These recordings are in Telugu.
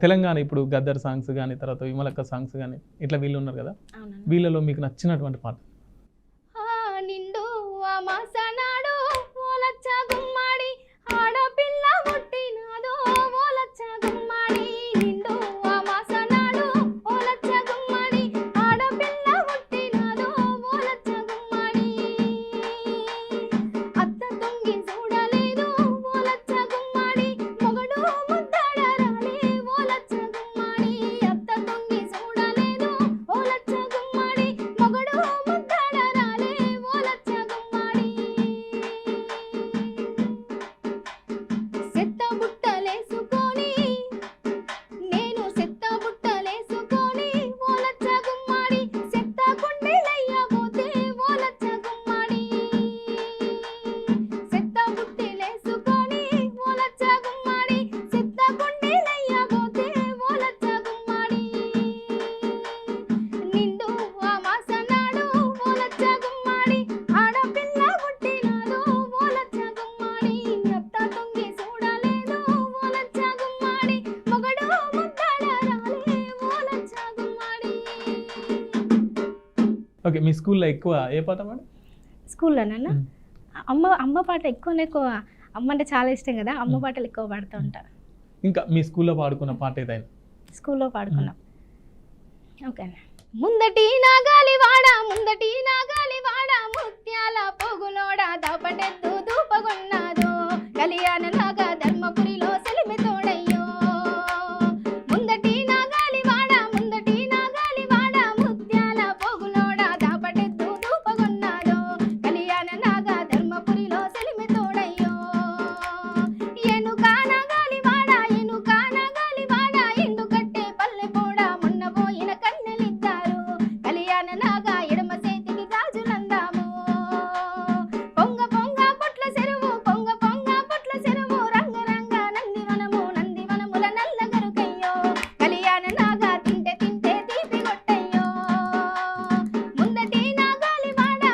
తెలంగాణ ఇప్పుడు గద్దర్ సాంగ్స్ గానీ, తర్వాత విమలక్క సాంగ్స్ గానీ, ఇట్లా వీళ్ళు ఉన్నారు కదా, అవునండి. వీళ్ళలో మీకు నచ్చినటువంటి పాట? నిండు అమాసనాడు ఓలచ్చ గుమ్మాడి ఆడపిల్ల పుట్టినాదో ఓలచ్చ గుమ్మాడి నిండు అమాసనాడు ఓలచ్చ గుమ్మాడి ఆడపిల్ల పుట్టినాదో ఓలచ్చ గుమ్మాడి అత్త తొంగి చూడలేదు ఓలచ్చ గుమ్మాడి మొగడు ముద్దడరాలే ఓలచ్చ గుమ్మాడి అత్త తొంగి చూడలేదు ఓలచ్చ గుమ్మాడి మొగడు ముద్దడరాలే ఓలచ్చ గుమ్మాడి సెత్త బుట్టలేసుకొని నేను సెత్త బుట్టలేసుకొని ఓలచ్చ గుమ్మాడి సెత్త కుండీలయ్యబోతే ఓలచ్చ గుమ్మాడి సెత్త బుట్టలేసుకొని ఓలచ్చ గుమ్మాడి సెత్త కుండీలయ్యబోతే ఓలచ్చ గుమ్మాడి నిండు అమాసనాడు ఓలచ్చ గుమ్మాడి ఆడపిల్ల పుట్టినాదో ఓలచ్చ గుమ్మాడి అత్త తొంగి చూడలేదు ఓలచ్చ గుమ్మాడి మొగడు ముద్దడరాలే ఓలచ్చ గుమ్మాడి. ఓకే, మీ స్కూల్లో ఎక్కువ ఏ పాట పాడు? స్కూల్లోనన్నా అమ్మ పాట ఎక్కువ అమ్మ అంటే చాలా ఇష్టం కదా, అమ్మ పాటలు ఎక్కువ పాడుతూ ఉంటా. ఇంకా మీ స్కూల్లో పాడుకున్న పాట ఏదైనా? స్కూల్లో పాడుకున్నాం. ఓకే. ముందటి నాగాలివాడ ముందటి నాగాలివాడ ముత్యాల పొగులోడ దాపటెద్దు దూపగొన్నాదో కళ్యాణ నాగ ధర్మపురిలో సెలిమి తోడయ్యో ముందటి నాగాలివాడ ముత్యాల పొగులోడ దాపటెద్దు దూపగొన్నాదో కళ్యాణ నాగ ధర్మపురిలో సెలిమి తోడయ్యో ఎనుక నాగాలివాడ ఎండు కట్టే పల్లె పోడ మొన్న పోయిన కన్నెలిద్దారు కళ్యాణ నాగ ఎడమ చేతికి గాజులందాము పొంగ పొంగ పొట్ల చెరువు రంగ రంగ నందివనముల నల్ల గరుకయ్యో కళ్యాణ నాగ తింటే తీపి కొట్టయ్యో ముందటి నాగాలివాడ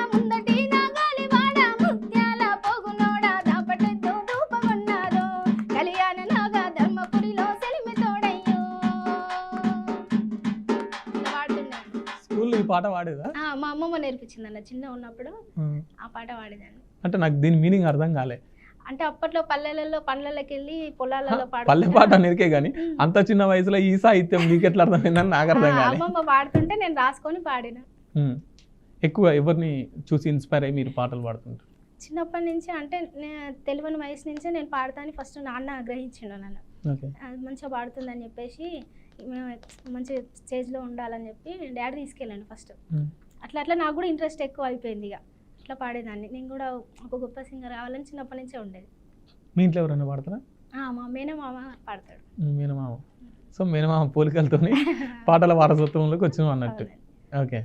ముత్యాల పోగులోడ దాపటెద్దు దూపగొన్నాదో కళ్యాణ నాగ ధర్మపురిలో సెలిమి తోడయ్యో. ఇలా పాడుతున్నాను. స్కూల్లో ఈ పాట పాడేదా? మా అమ్మమ్మ నేర్పించిందన్న చిన్న ఉన్నప్పుడు ఆ పాట పాడేదాన్ని. అంటే నాకు దీని మీనింగ్ అర్థం కాలే. అంటే అప్పట్లో పల్లెలకు వెళ్ళి పొలాలలో పల్లె పాట అనేకే కానీ అంత చిన్న వయసులో ఈ సాహిత్యం మీకు ఎట్లా అర్థమైందని నాకు అర్థం కాలే. అమ్మమ్మ పాడుతుంటే నేను రాసుకొని పాడిన. ఎక్కువ ఎవరిని చూసి ఇన్స్పైర్ అయ్యి మీరు పాటలు పాడుతుంటారు? చిన్నప్పటి నుంచి అంటే తెలియని వయసు నుంచే నేను పాడతాను. ఫస్ట్ నాన్న గ్రహించిండు నన్ను, ఓకే, మంచిగా పాడుతుందని చెప్పేసి మంచి స్టేజ్లో ఉండాలని చెప్పి డాడీ తీసుకెళ్ళాను ఫస్ట్. అట్లా నాకు కూడా ఇంట్రెస్ట్ ఎక్కువ అయిపోయింది. ఇక అట్లా పాడేదాన్ని. నేను కూడా ఒక గొప్ప సింగర్ కావాలని చిన్నప్పటి నుంచే ఉండేది. మీ ఇంట్లో ఎవరైనా పాడతారా? మా మేనమామ పాడతాడు. మేనమామ. సో మేనమామ పోలికలతోని పాటల వారసత్వంలోకి వచ్చినాం అన్నట్టు. ఓకే,